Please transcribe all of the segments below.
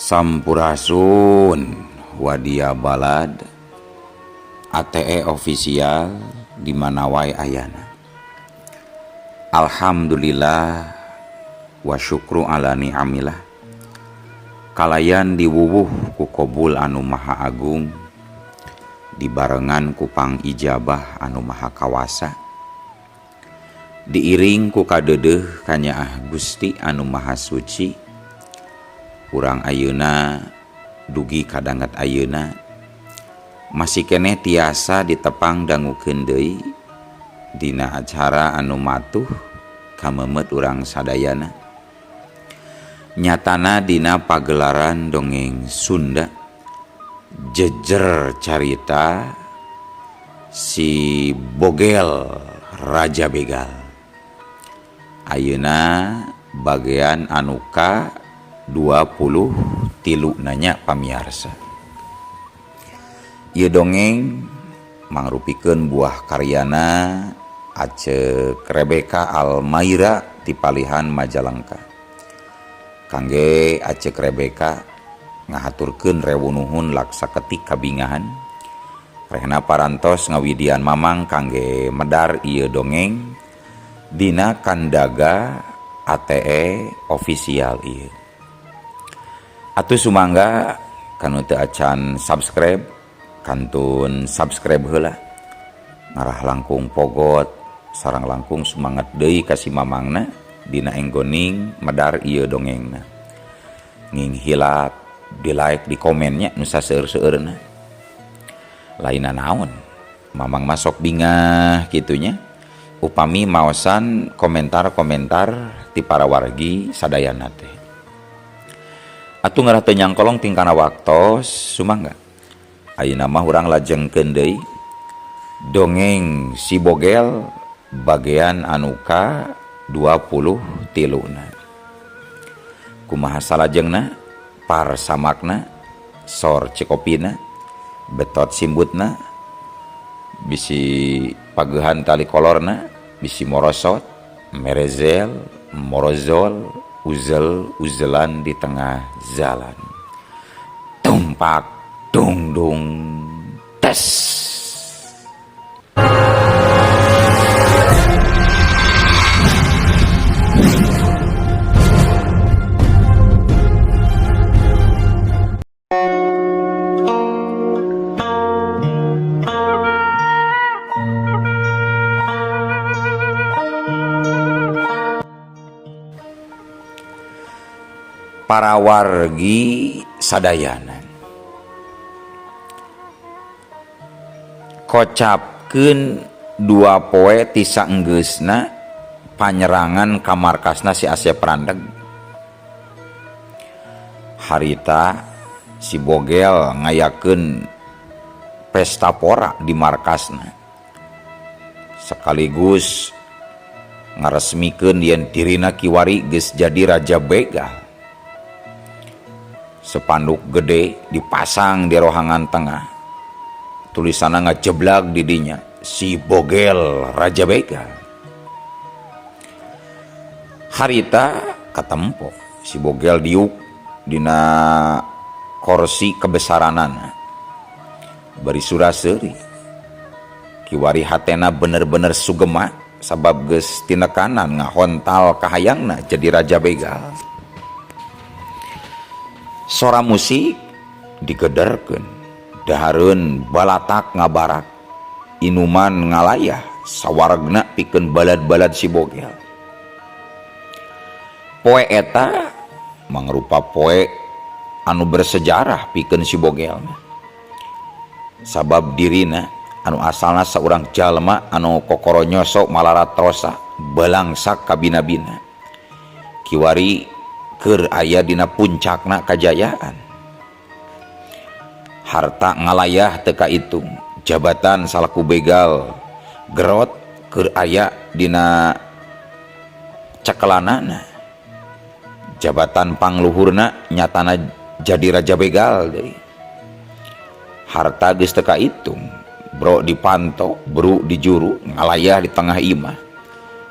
Sampurasun Wadia Balad ATE official di mana wae ayana. Alhamdulillah wa syukru ala ni'amillah. Kalayan diwuwuh ku qobul anu maha agung, dibarengan ku pang ijabah anu maha kawasa, diiring ku kadeudeuh kanyaah Gusti anu maha suci. Urang ayeuna dugi kadangat ayeuna masih keneh tiasa ditepang dangukeun deui dina acara anu matuh kamemet urang sadayana. Nyatana dina pagelaran dongeng Sunda jejer carita si Bogel Raja Begal. Ayeuna bagian anu ka 23 nanya pamiarsa. Ieu dongeng mangrupikeun buah karyana Aceuk Rebeka Almaira ti Palihan Majalengka. Kangge Aceuk Rebeka ngahaturkeun rewu nuhun laksa ketik kabingahan. Rehna parantos ngawidian mamang kangge medar ieu dongeng dina kandaga ATE official ieu. Atuh sumangga kanu teu acan subscribe, kantun subscribe heula. Ngarah langkung pogot sareng langkung semangat deui ka si mamangna dina enggoning medar ieu dongengna. Nging hilap, di like, di komennya nu saseueur-seueurna. Laina naon, mamang masok bingah kitunya. Upami maosan komentar-komentar ti para wargi sadayana teh. Atuh ngarah teu nyangkolong tingkana waktos sumangga. Ayeuna mah urang lajengkeun deui dongeng si Bogel bagian anu ka 23. Kumaha salajengna parsamakna sor cekopina betot simbutna bisi pageuhan tali kolorna bisi morosot merezel morozol uzel-uzelan di tengah jalan. Tumpak dung dung tes. Para wargi sadayana kocapkeun dua poe ti saenggeusna panyerangan ka markasna si Asep Randeg. Harita si Bogel ngayakeun pesta pora di markasna sekaligus ngaresmikeun yen dirina kiwari geus jadi Raja Begal. Sepanduk gede dipasang di rohangan tengah, tulisanna ngajeblag di dinya si Bogel Raja Begal. Harita katempo si Bogel diuk dina kursi kebesaranana bari suraseuri kiwari hatena bener-bener sugema sabab geus tinekanan ngahontal kahayangna jadi Raja Begal. Sora musik digederkeun, dahareun balatak ngabarak, inuman ngalayah sawaragna pikeun balad-balad si Bogel. Poe eta mangrupa poe anu bersejarah pikeun si Bogel. Sabab dirina anu asalna saurang jalma anu kokoro nyoso malaratosa balangsak kabina-bina. Kiwari keur aya dina puncakna kajayaan. Harta ngalayah teu kaitung, jabatan salaku begal gerot keur aya dina cekelanana. Jabatan pangluhurna nyatana jadi Raja Begal deui. Harta geus teu kaitung, bro dipanto, bru di juru, ngalayah di tengah imah.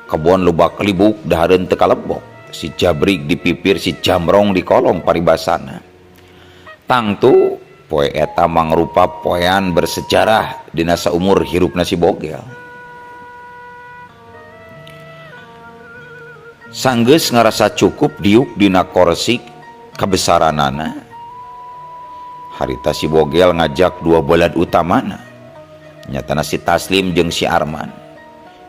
Kebon loba kelibuk dahareun teu kalebok. Si Jabrik di pipir, si Jamrong di kolong paribasana. tangtu poe eta mangrupa poean bersejarah dina saumur hirupna si Bogel. Sanggeus ngarasa cukup diuk dina korsi kabesaranana, harita si Bogel ngajak dua balad utamana, nyatana si Taslim jeung si Arman,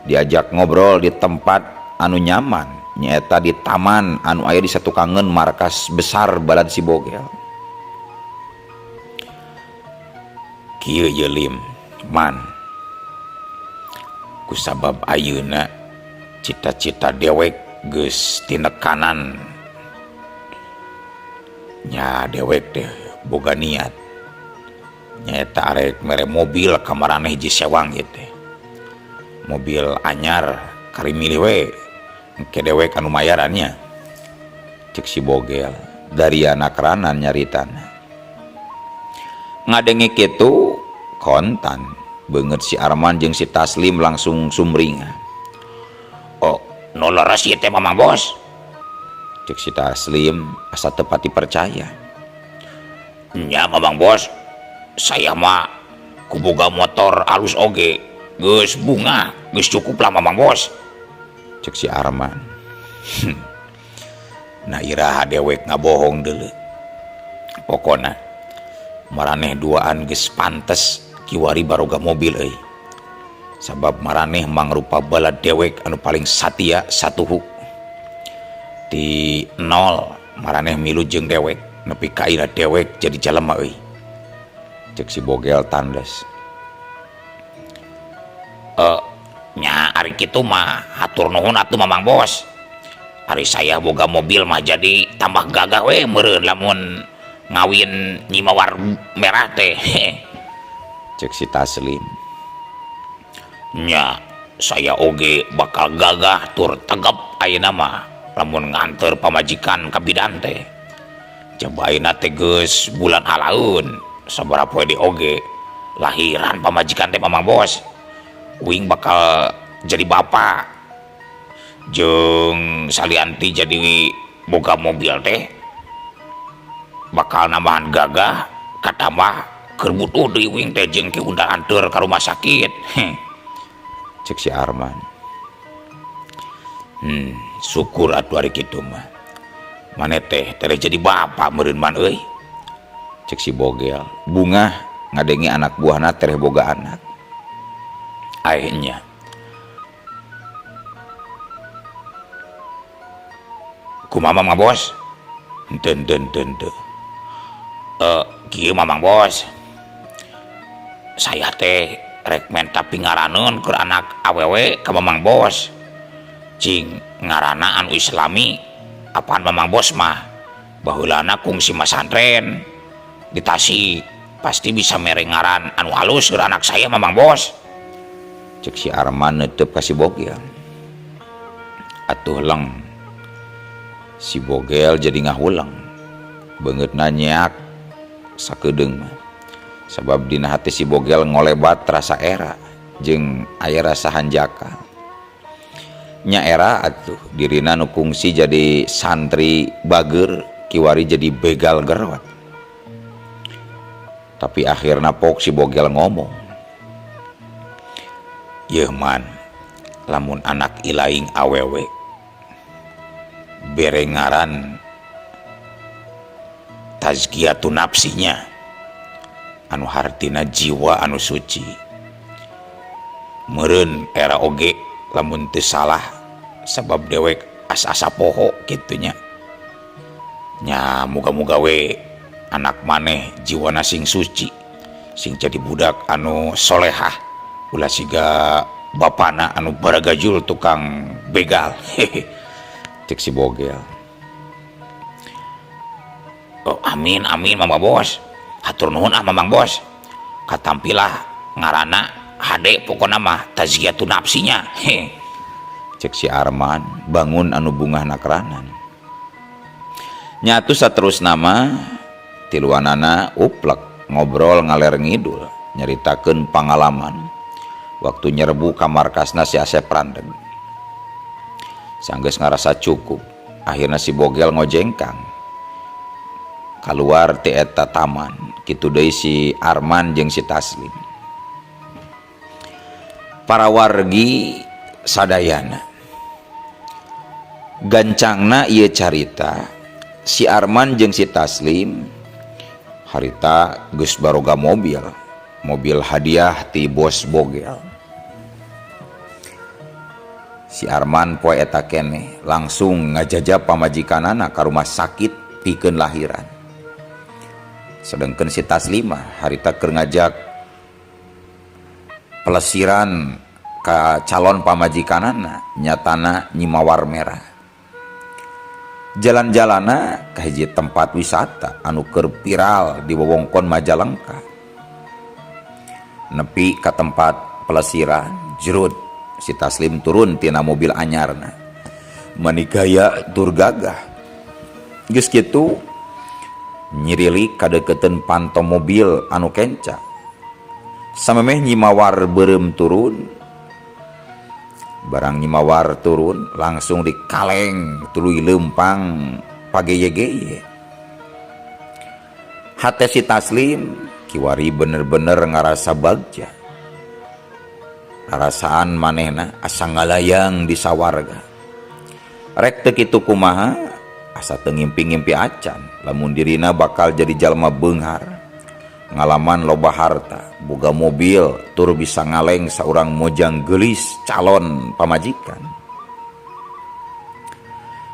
diajak ngobrol di tempat anu nyaman, nyaeta di taman anu aya di satukangeun markas besar balad si Bogel. Kieu ye Lim, man, kusabab ayeuna cita-cita dewek geus tinekanan, nya dewek teh boga niat nyaeta arek mere mobil ka maraneh hiji sewang gitu, mobil anyar kari milih we engke dewek anu mayarannya, cek si Bogel dari anak ranan nyaritana. Ngadenge kitu kontan beungeut si Arman jeung si Taslim langsung sumringah. Oh, nu leres ieu teh Mamang Bos, cek si Taslim asa teu pati percaya. Nya Mamang Bos, saya mah kuboga motor alus oge, geus bunga, geus cukup lah Mamang Bos, cek si Arman. Nah iraha dewek ngabohong deuleu. Pokona maraneh duaan geus pantes kiwari baroga mobil euy. Sabab maraneh mangrupa balad dewek anu paling satia satuhu. Di nol maraneh milu jeung dewek nepi ka ayeuna dewek jadi jalema euy, cek si Bogel tandes. Nya ari kitu mah hatur nuhun atuh Mamang Bos. Ari saya boga mobil mah jadi tambah gagah we meureun lamun ngawin Nyi Mawar merah teh. Cek si Taslim. Nya saya oge bakal gagah tur tegep ayeuna mah lamun nganter pamajikan ka bidan teh. Coba ayeuna teh geus bulan halaeun sabaraha poe di oge lahiran pamajikan teh Mamang Bos. Uing bakal jadi bapak jeung salianti jadi boga mobil teh bakal nambahan gagah katambah keur butuh deui uing teh jeung ke undang anteur ka rumah sakit. Cek si Arman. Syukur atuh ari kitu mah. Maneh teh tereh jadi bapak meureun man euy. Cek si Bogel. Bunga ngadengi anak buahna tereh boga anak. Akhirnya kumaha Mamang Bos? Henteu. Kieu Mamang Bos, saya teh rek menta pingaraneun keur anak awewe ka Mamang Bos. Cing ngaranna anu islami apaan Mamang Bos mah baheulana kungsi masantren di Tasik, pasti bisa mere ngaran anu halus keur anak saya Mamang Bos. Cek si Arman neuteup ka si Bogel. Atuh leng, si Bogel jadi ngahulang beungeutna nyeak sakedeung mah. Sabab dina hati si Bogel ngolebat rasa era jeung aya rasa hanjaka. Nya era atuh dirina nu kungsi jadi santri bageur kiwari jadi begal gerwat. Tapi akhirna pok si Bogel ngomong, "Yeuh man, lamun anak ilaing awewe berengaran tazkiyatun nafsinya anu hartina jiwa anu suci. Meureun era oge lamun teu salah sabab dewek asa-asa poho kitunya. Nya muga-muga we anak maneh jiwana sing suci, sing jadi budak anu solehah, ulah siga bapana anu baragajul tukang begal." Cek si Bogel. Oh, amin Mamang Bos, hatur nuhun Mamang Bos. Katampilah ngaranna hade pokona mah tazkiyatun nafsinya. Cek si Arman bangun anu bungah nakranan. Nyatu saterus nama tiluanana uplek ngobrol ngaler ngidul nyaritakeun pangalaman waktu nyerbu ka markasna si Asep Randeg. Sanggeus ngarasa cukup, akhirna si Bogel ngojengkang keluar ti eta taman. Kitu deui si Arman jeung si Taslim. Para wargi sadayana gancangna ieu carita si Arman jeung si Taslim harita geus baroga mobil hadiah ti bos bogel. Si Arman poe eta keneh langsung ngajajab pamajikanana ka rumah sakit pikeun lahiran. Sedengkeun si Taslimah harita keur ngajak pelesiran ka calon pamajikanana nyatana Nyi Mawar Merah. Jalan-jalana ka hiji tempat wisata anu keur viral di wewengkon Majalengka. Nepi ka tempat pelesiran, jerut si Taslim turun tina mobil anyarna. Manikaya tur gagah. Geus kitu nyirilik kadeukeuteun pantom mobil anu kenca. Samemeh Nyi Mawar beureum turun. Barang Nyi Mawar turun langsung dikaleng tuluy leumpang pageye-geye. Hate si Taslim kiwari bener-bener ngarasa bagja. Rasaan manehna asa ngalayang di sawarga. Rek teu kitu kumaha asa teu ngimpi-ngimpi acan lamun dirina bakal jadi jalma beunghar. Ngalaman loba harta, boga mobil, tur bisa ngaleng saurang mojang geulis calon pamajikan.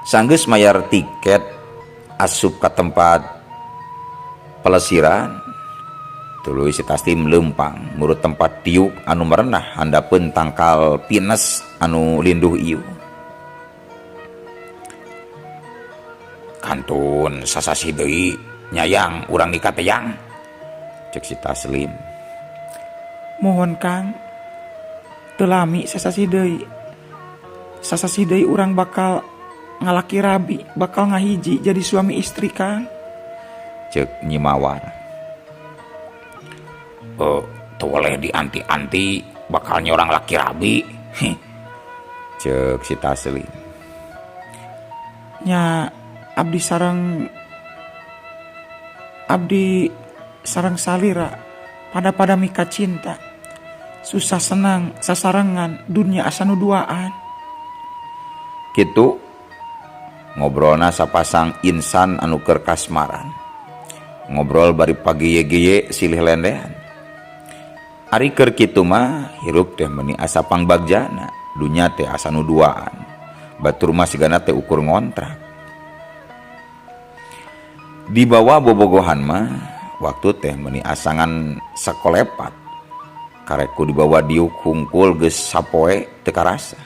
Sanggeus mayar tiket asup ka tempat pelesiran, tuluy si Taslim leumpang ngurut tempat tiuk anu merenah handapeun tangkal pines anu linduh ieu. Kantun sasasi deui nyayang urang nikateyang, cek si Taslim. Mohon Kang, teu lami sasasi deui. Sasasi deui urang bakal ngalaki rabi, bakal ngahiji jadi suami istri Kang. Cek Nyi Mawar. Teu boleh dianti-anti bakal nyorang laki rabi. Cek si Taslim. Nya abdi sareng salira pada mika cinta, susah senang sasarengan dunia asa nu duaan. Kitu ngobrolna sapasang insan anu keur kasmaran. Ngobrol bari pageye-geye silih lendean. Ari keur kitu mah hirup teh meuni asa pangbagjana, dunya teh asa nu duaan. Batur mah sigana teh ukur ngontrak. Di bawah bobogohan mah waktu teh meuni asangan sakolepat. Kareku di bawah diuk hungkul geus sapoe teu karasa.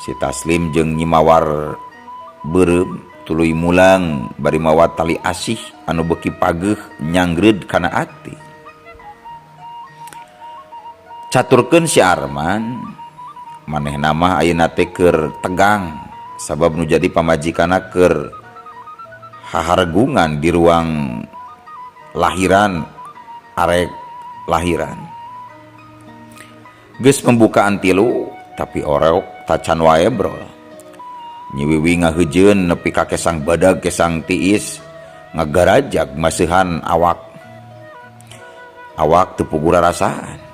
Si Taslim jeung Nyi Mawar beureum tuluy mulang bari mawa tali asih anu beuki pageuh nyanggreud kana ati. Caturkeun si Arman, manehna mah ayeuna teh keur tegang sabab nu jadi pamajikanna keur hahargungan di ruang lahiran arek lahiran. Geus pembukaan tilu tapi orok tacan wae brol. Nyi Wiwi ngaheujeun nepi ka kesang badag kesang tiis ngagarajag maseuhan awak teu pugu rarasaan.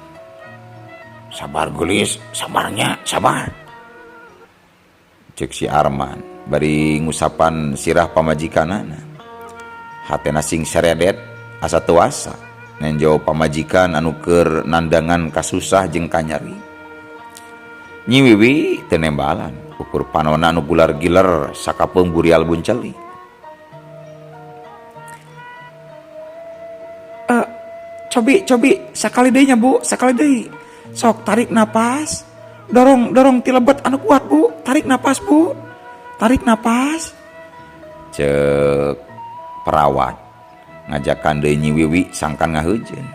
Sabar geulis, sabarnya, sabar. Cek si Arman bari ngusapan sirah pamajikanana. Hatena sing seredet asa teu asa nenjo pamajikan anu keur nandangan kasusah jeung kanyari. Nyi Wiwi teu nembalan ukur panonna anu gular-giler sakapeung burial bunceli. Cobi sakali deui nya Bu, sakali deui. Sok tarik napas. Dorong ti lebet anu kuat Bu. Tarik napas Bu. Tarik napas. Cek perawat ngajakan deui Nyi Wiwi sangkan ngaheujeun.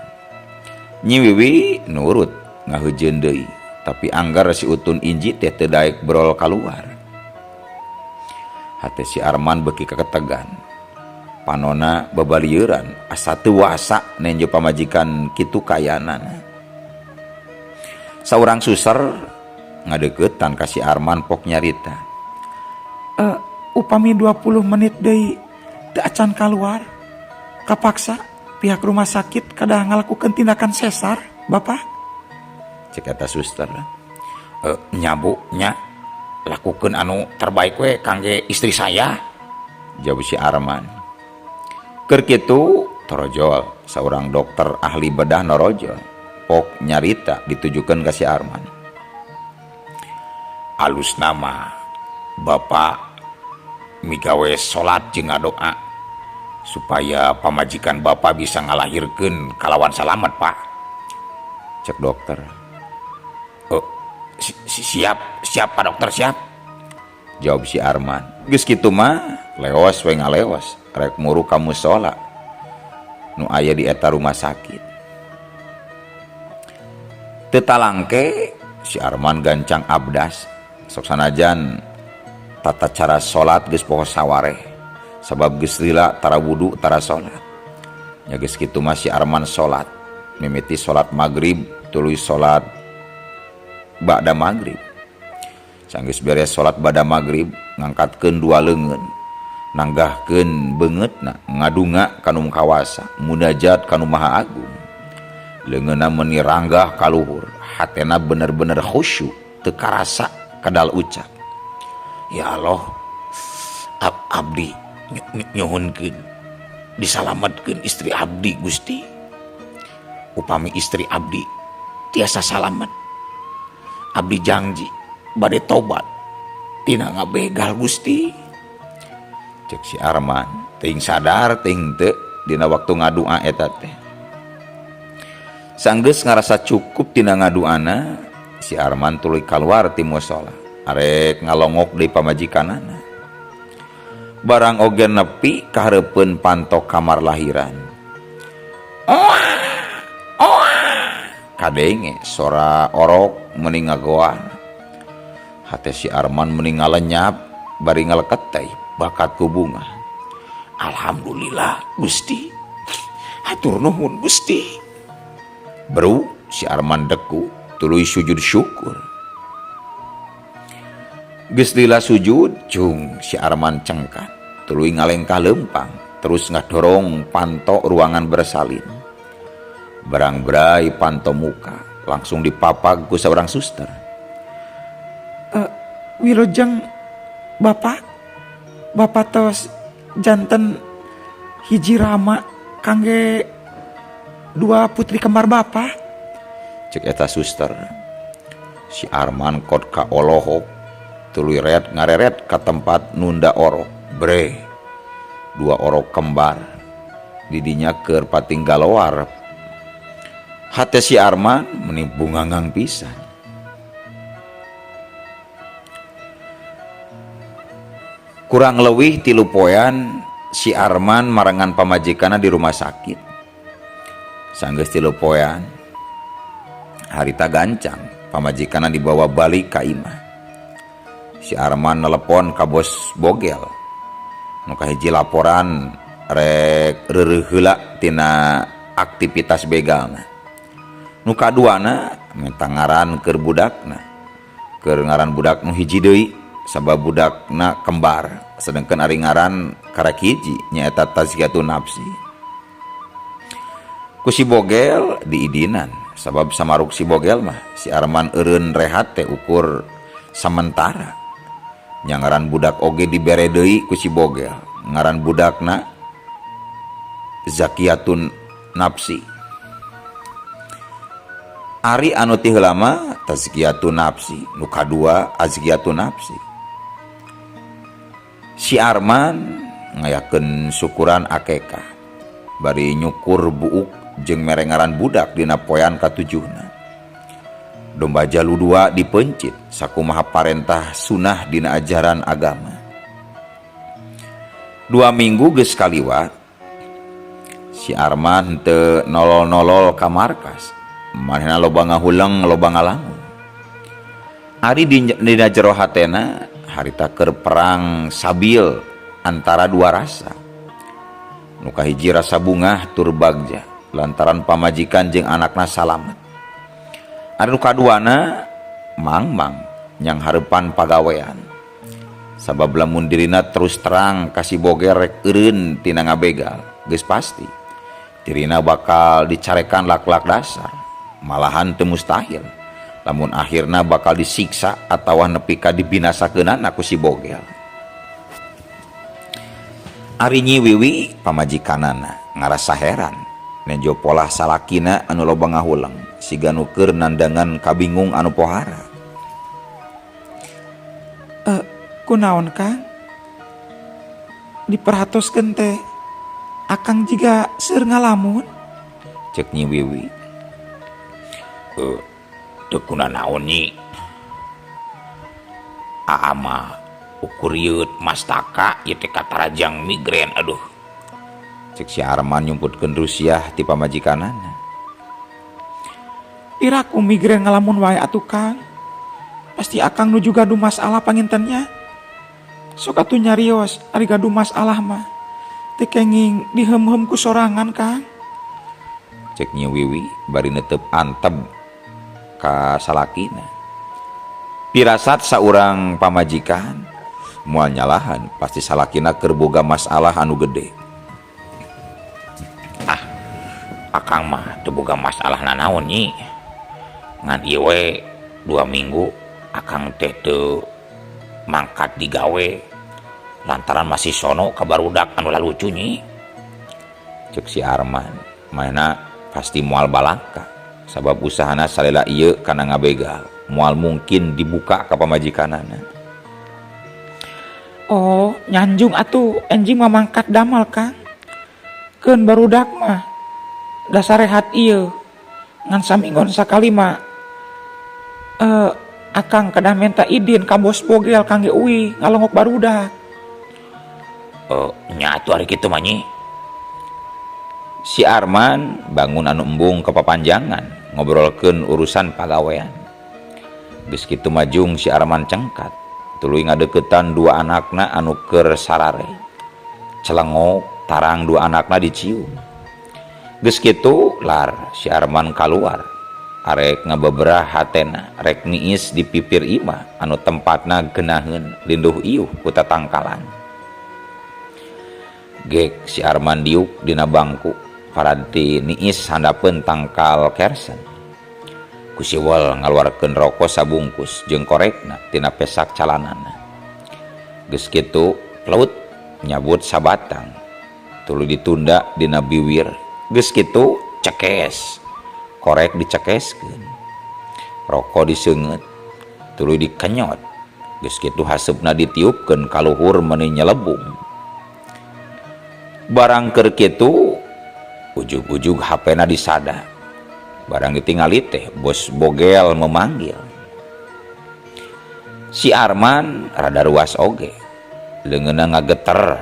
Nyi Wiwi nurut ngaheujeun deui, tapi anggar si Utun Inji teh teu daek brol kaluar. Hate si Arman beuki kaketegan. Panona babalieuran asa teu wasa nenjo pamajikan kitu kayanana. Saurang suster ngadeuketan ka si Arman pok nyarita. Upami 20 menit deui teu acan keluar. Kapaksa pihak rumah sakit kada ngalakukeun tindakan sesar, Bapak. Cek eta suster. Nya Bu, nya lakukeun anu terbaik we kangge istri saya, jawab si Arman. Keur kitu torojol seorang dokter ahli bedah norojol pok nyarita ditujukan ke si Arman. Alus nama Bapak migawe salat jeung ngadoa supaya pamajikan Bapak bisa ngalahirkeun kalawan salamet, Pak, cek dokter. Siap Pak Dokter, siap, jawab si Arman. Geus kitu mah leos we ngaleos rek muru ka mushola nu aya di eta rumah sakit. Teu talangke si Arman gancang abdas sok sanajan tata cara salat geus poho sawareh sabab geus lila tara wudu tara salat. Nya geus kitu mah si Arman salat mimiti salat maghrib tuluy salat ba'da maghrib. Sanggeus beres salat ba'da maghrib ngangkatkeun dua leungeun nanggahkeun beungeutna ngadunga kanu kawasa munajat kanu maha agung. Leungeunna meuni ranggah ka luhur, hatena bener-bener khusyuk teu karasa kadal ucap. Ya Allah, abdi nyuhunkeun disalametkeun istri abdi Gusti. Upami istri abdi tiasa salamet, abdi janji bade tobat tina ngabegal Gusti, cek si Arman. Ting sadar ting teu dina waktu ngadua eta teh. Sanggeus ngarasa cukup tina ngaduana, si Arman tuluy kaluar ti mushola arek ngalongok deui pamajikanana. Barang oge nepi ka hareupeun panto kamar lahiran. Kadenge sora orok meuning ngagoan. Hate si Arman meuning ngalenyap bari ngaleket teh bakat ku bunga. Alhamdulillah Gusti, hatur nuhun Gusti. Bro, si Arman deku tuluy sujud syukur. Geus lila sujud cung si Arman cengkat tuluy ngalengkah leumpang terus ngadorong panto ruangan bersalin. Berang-berai panto muka langsung dipapag ku seorang suster. Wilujeng Bapak tos janten hiji rama kangge dua putri kembar Bapak, cek eta suster. Si Arman kod ka olohok tuluy red ngareret ka tempat nunda orok. Bre, dua orok kembar didinya keur pating galoar. Hate si Arman meni bungangang pisan. Kurang leuwih 3 poean si Arman marangan pamajikanna di rumah sakit. Sanggeus 3 poean harita gancang pamajikanna dibawa balik ka imah. Si Arman nelepon ka bos bogel nu kahiji laporan rek reureuh heula tina aktivitas begalna. Nu kaduana minta ngaran keur budakna, keur ngaran budak nu hiji deui sabab budakna kembar, sedengkeun ari ngaran karek hiji nyaeta Tazkiyatun Nafsi. Ku si bogel diidinan sabab samaruk si bogel mah si Arman eureun rehat teh ukur sementara. Nya ngaran budak oge dibere deui ku si bogel, ngaran budakna Zakiyatun Nafsi. Ari anu ti heula mah Tazkiyatun Nafsi, nu kadua Azkiyatun Nafsi. Si Arman ngayakeun syukuran akekah bari nyukur buuk jeung merengaran budak dina poean katujuhna. Domba jalu 2 dipencit sakumaha parentah sunah dina ajaran agama. 2 minggu geus kaliwat si Arman teu nolol-nolol ka markas. Manehna loba ngahulang loba ngalamun. Ari dina jero hatena harita keur perang sabil antara 2 rasa. Nu kahiji rasa bungah tur bagja lantaran pamajikan jeung anakna salamet. Ari nu kaduana mang-mang nyang hareupan pagawean. Sabab lamun dirina terus terang kasih boger rek eureun tina ngabegal, geus pasti dirina bakal dicarekan lak-lak dasar, malahan teu mustahil lamun akhirna bakal disiksa atawa nepi ka dibinasakeunana ku si bogel. Ari Nyi Wiwi pamajikanana ngarasa heran nejo polah salakina anu loba ngahulang siga nu keur nandangan kabingung anu pohara. Kunaon Kang? Diperhatoskeun teh akang jiga seueur ngalamun? Cek Nyi Wiwi. Teu kunaon Nyi. Aa mah ukur yeut mastaka ieu teh katarajang migren aduh. Cek si Arman nyumputkeun rusiah ti pamajikanana. Piraku migren ngalamun wae atuh Kang. Pasti akang nuju gaduh masalah pangintennya. Sok atuh nyarios ari gaduh masalah mah teu kenging dihem-hem ku sorangan Kang. Cek Nyi Wiwi bari neuteup anteb ka salakina. Pirasat saurang pamajikan moal nyalahan pasti salakina keur boga masalah anu gede. Akang mah teu boga masalah nanaon Nyi. Ngan ieu we 2 minggu akang teh teu mangkat digawe lantaran masih sono ka barudak anu lalucu Nyi. Cek si Arman mana pasti moal balaka sabab usahana salela ieu kana ngabegal moal mungkin dibuka ka pamajikanana. Oh, nyanjung atuh enjing mah mangkat damal Kang. Keun barudak mah dasar rehat ieu ngan saminggon sakali mah akang kedah minta idin ka bos bogel kangge uwi ngalongok barudak. Nya atuh ari kitu mah Nyi. Si Arman bangun anu embung kepapanjangan ngobrolkeun urusan pagawean. Geus kitu majung si Arman cengkat tuluy ngadeuketan 2 anakna anu keur sarare. Celengok tarang 2 anakna dicium. Geus kitu lar si Arman kaluar arek ngabeberah hatena rek niis di pipir imah anu tempatna geunaheun linduh iuh ku tatangkalan. Gek si Arman diuk dina bangku paranti niis handapeun tangkal kersen. Ku siwel ngaluarkeun rokok sabungkus jeung korekna tina pesak calanana. Geus kitu pleut nyabut sabatang tuluy ditunda dina biwir. Geus kitu cekes korek dicekeskeun, rokok diseungeut, tuluy dikenyot, geus kitu haseupna ditiupkeun ka luhur meuni nyelebung. Barang keur kitu, ujug-ujug HP-na disada. Barang ditingali teh bos bogel memanggil. Si Arman rada ruas oge, leungeunna ngageter,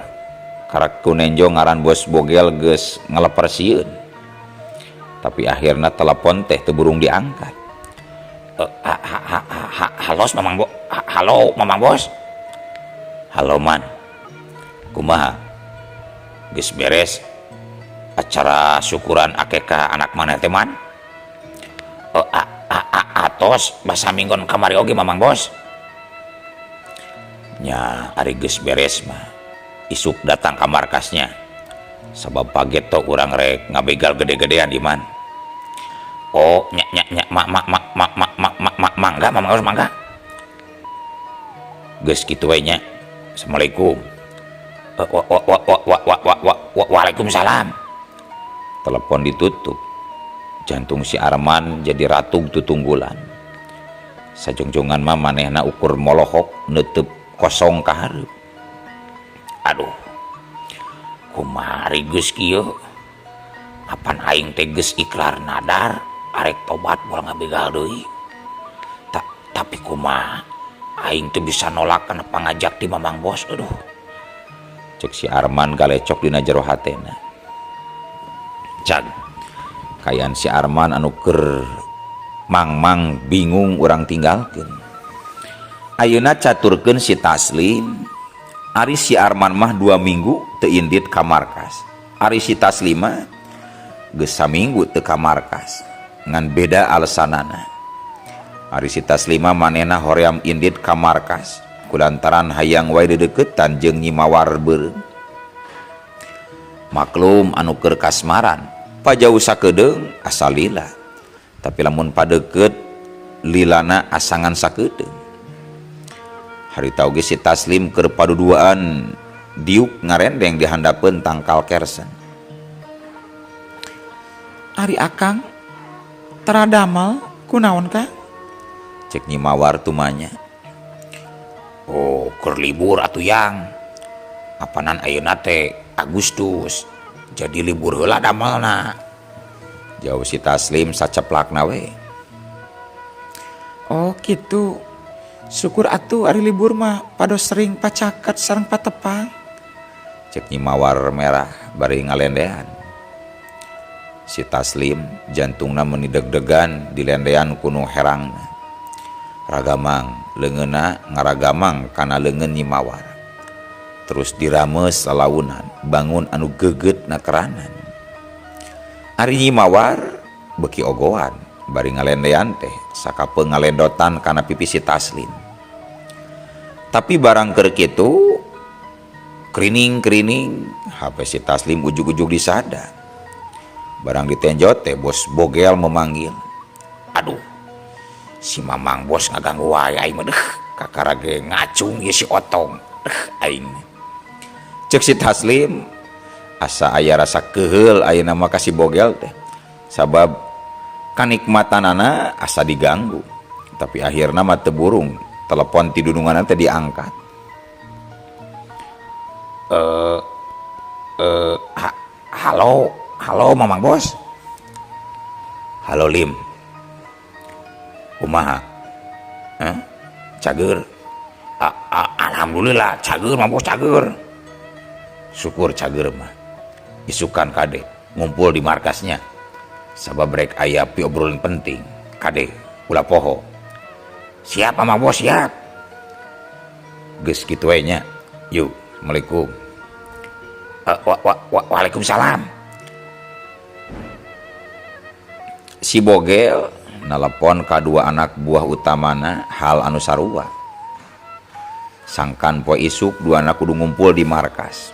karak kunenjo ngaran bos bogel geus ngaleper sieun. Tapi akhirnya telepon teh teu burung diangkat. Halo Mamang Bos. Halo Man. Kumaha? Geus beres acara syukuran akekah anak maneh teh Man? Atos basa minggon kamari oge Mamang Bos. Nya ari geus beres mah isuk datang ka markasnya. Sabab paget to urang rek ngabegal gede-gedean di Man. Oh nya mangga Mamang Bos mangga. Geus kitu we nya. Assalamualaikum. Waalaikumsalam. Telepon ditutup. Jantung si Arman jadi ratug tutunggulan. Sajongjongan mah manehna ukur molohok neuteub kosong ka hareup. Aduh. Kumari geus kieu. Apan aing teh geus ikrar nadar arek tobat moal ngabegal deui. Tapi kumaha aing teh bisa nolak kana pangajak ti Mamang Bos. Aduh. Cek si Arman galecok dina jero hatena. Cag kayaan si Arman anu keur mang bingung urang tinggalkeun. Ayeuna caturkeun si Taslim. Ari si Arman mah 2 minggu teu indit ka markas. Ari si Taslim mah geus saminggu teu ka markas. Ngan beda alesanana. Ari si Taslim mah manehna hoream indit ka markas kulantaran hayang wae dedeketan jeung Nyi Mawar beureum. Maklum anu keur kasmaran pajauh sakedeung asa lila, tapi lamun padeukeut lilana asangan sakedeung. Harita oge si Taslim keur paduduaan diuk ngarendeng di handapeun tangkal kersen. Ari akang teradamel kunaon Kang? Cek Nyi Mawar tumanya. Oh, keur libur atuh yang. Apanan ayeuna teh Agustus. Jadi libur heula damelna. Jauh si Taslim saceplakna we. Oh gitu. Syukur atuh ari libur mah pados sering pacaket sareng patepang. Cek Nyi Mawar merah bari ngalendean. Si Taslim jantungna meuni deg-degan dilendean kuno herangna. Ragamang leungeunna ngaragamang kana leungeun Nyi Mawar. Terus dirames lalaunan bangun anu geugeut na keranan. Ari Nyi Mawar beuki ogohan bari ngalendean teh sakapeung ngalendotan kana pipi si Taslim. Tapi barang keur kitu krining HP si Taslim ujug-ujug disada. Barang ditenjot teh bos bogel memanggil. Aduh, si Mamang bos ngaganggu wae aing mah deuh, kakarage ngacung ieu si Otong. Aing. Cek si Taslim asa aya rasa keheul ayeuna mah ka si bogel teh. Sabab kanikmatanana asa diganggu. Tapi akhirna mah teu burung, telepon ti dudunganna teh diangkat. Halo Mamang bos. Halo Lim. Kumaha? Cager. Alhamdulillah cager mah bos cager. Syukur cager mah. Isukan kade ngumpul di markasnya. Sabab rek aya pi obrolan penting. Kade ulah poho. Siap Mamang bos siap. Geus kitu we nya. Yuk, Assalamualaikum. Waalaikumsalam. Si bogel nelpon ka dua anak buah utamana hal anu sarua. Sangkan poe isuk dua anak kudu ngumpul di markas.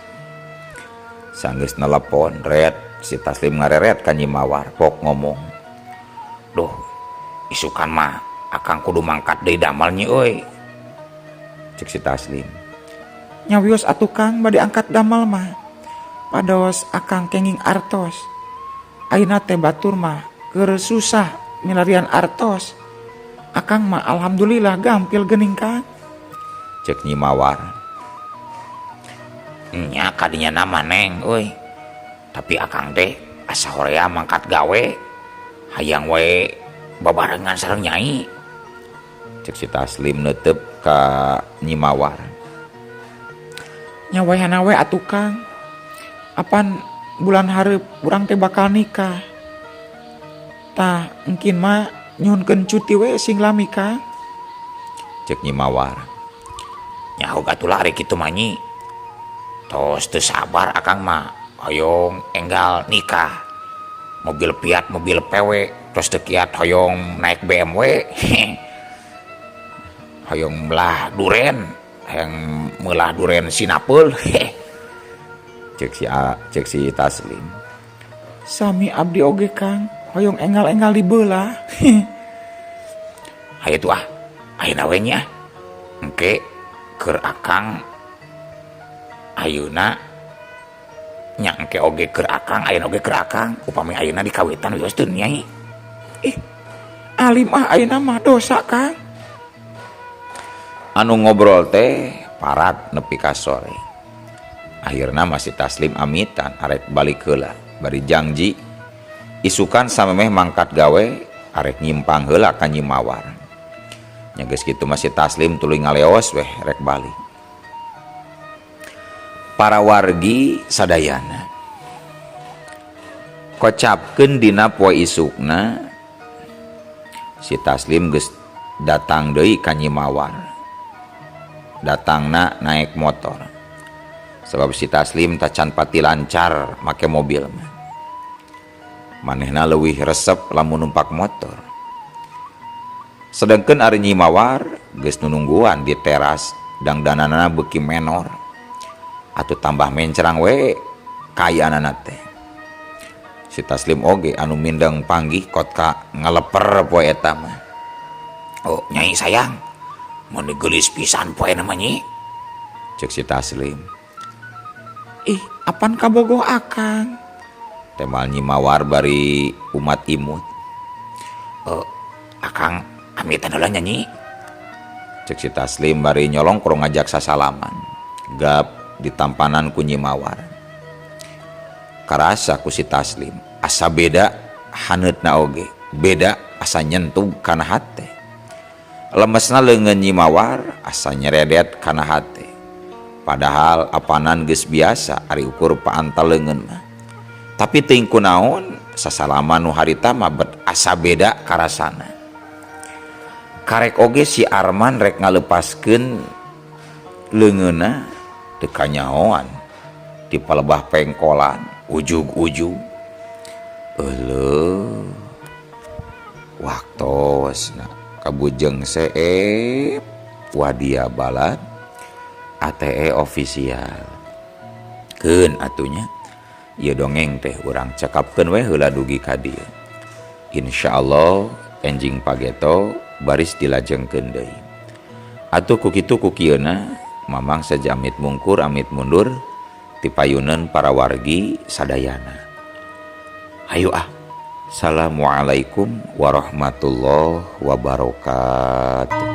Sanggeus nelpon red si Taslim ngareret ka Nyi Mawar pok ngomong. Duh, isukan mah akang kudu mangkat deui damel nyi euy. Cek si Taslim. Nyawios atuh Kang bade angkat damel mah. Pados akang kenging artos. Ayeuna teh batur mah keur susah milarian artos. Akang mah alhamdulillah gampil geuning Kang. Cek Nyi Mawar. Nya kadinya nama neng euy. Tapi akang teh asa horea mangkat gawe. Hayang we babarengan sareng nyai. Cek si Taslim neuteup ka Nyi Mawar. Nya wayahna we atuh Kang. Apan bulan hareup urang teh bakal nikah. Tah engkin mah nyuhunkeun cuti we sing lami Kang. Cek Nyi Mawar. Nyaho gatulah ari kitu mah nyi. Tos teu sabar akang mah hoyong enggal nikah. Mobil Fiat, mobil PW, terus teu kiat hoyong naik BMW. Hoyong melah duren, hayang melah duren sinapeul. Cek si Taslim. Sami abdi oge Kang, hoyong enggal-enggal dibeulah. Hayu tuh ayeuna we nya. Engke keur akang ayeuna nya engke oge keur akang ayeuna oge keur akang upami ayeuna dikawitan geus teu nyai. Alim ayeuna mah dosa Kang. Anu ngobrol teh parat nepi ka sore. Akhirna masih Taslim amitan arek balik heula bari janji isukan samemeh mangkat gawe arek nyimpang heula ka Nyi Mawar. Nya geus kitu masih Taslim tuluy ngaleos weh rek balik. Para wargi sadayana kocapkeun dina poe isukna si Taslim geus datang deui ka Nyi Mawar. Datangna naik motor. Sebab si Taslim tacan pati lancar make mobil mah. Manehna leuwih resep lamun numpak motor. Sedengkeun ari Nyi Mawar geus nunungguan di teras dangdanana beuki menor atuh tambah mencerang we kayaanana teh. Si Taslim oge anu mindeng panggih kot ka ngaleper poe eta mah. Oh nyai sayang, mau gelis pisan poe namanya. Cek si Taslim. Ih, apan kabogoh akang? Temal nyimawar bari umat imut. Akang amitan heula nyanyi. Cek si Taslim bari nyolong kurang ngajak sasalaman. Gap ditampanan ku nyimawar. Karasa ku si Taslim asa beda haneutna oge, beda asa nyentuh kana hate. Lemesna leungeun nyimawar asa nyeredet kana hate. Padahal apanan geus biasa ari ukur paantal leungeun mah. Tapi teuing kunaon sasalaman nu harita mah asa beda karasana. Karek oge si Arman rek ngalepaskeun leungeunna teu kanyahoan di palebah pengkolan ujug-ujug. Eueuh waktosna kabujeng seep wadia balad ATE ofisial. Keun atunya ieu dongeng teh urang cekapkeun we heula dugi ka dieu. Insyaallah enjing pageto baris dilajengkeun deui. Atuh ku kitu ku kieuna mamang sajamit mungkur amit mundur ti payuneun para wargi sadayana. Hayu Assalamualaikum warahmatullahi wabarakatuh.